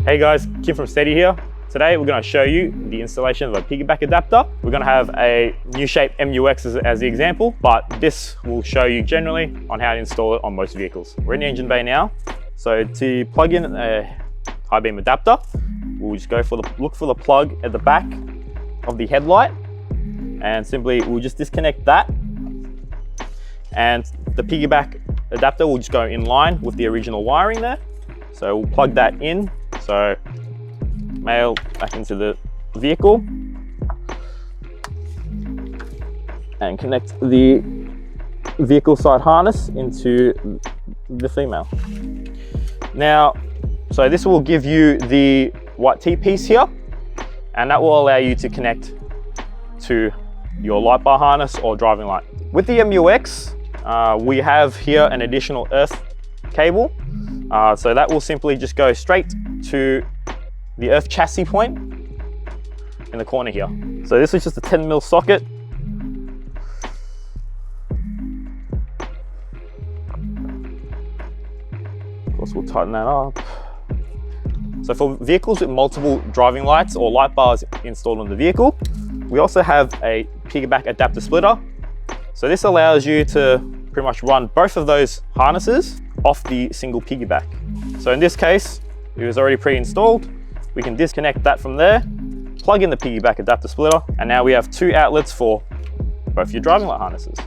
Hey guys, Kim from STEDI here. Today we're going to show you the installation of a piggyback adapter. We're going to have a new shape M-UX as the example, but this will show you generally on how to install it on most vehicles. We're in the engine bay now. So to plug in a high beam adapter, we'll just look for the plug at the back of the headlight, and simply we'll just disconnect that, and the piggyback adapter will just go in line with the original wiring there. So we'll plug that in. So male back into the vehicle and connect the vehicle side harness into the female. Now, so this will give you the white T-piece here, and that will allow you to connect to your light bar harness or driving light. With the MU-X, we have here an additional earth cable. So that will simply just go straight to the earth chassis point in the corner here. So this is just a 10mm socket. Of course, we'll tighten that up. So for vehicles with multiple driving lights or light bars installed on the vehicle, we also have a piggyback adapter splitter. So this allows you to pretty much run both of those harnesses off the single piggyback. So in this case, it was already pre-installed. We can disconnect that from there, plug in the piggyback adapter splitter, and now we have two outlets for both your driving light harnesses.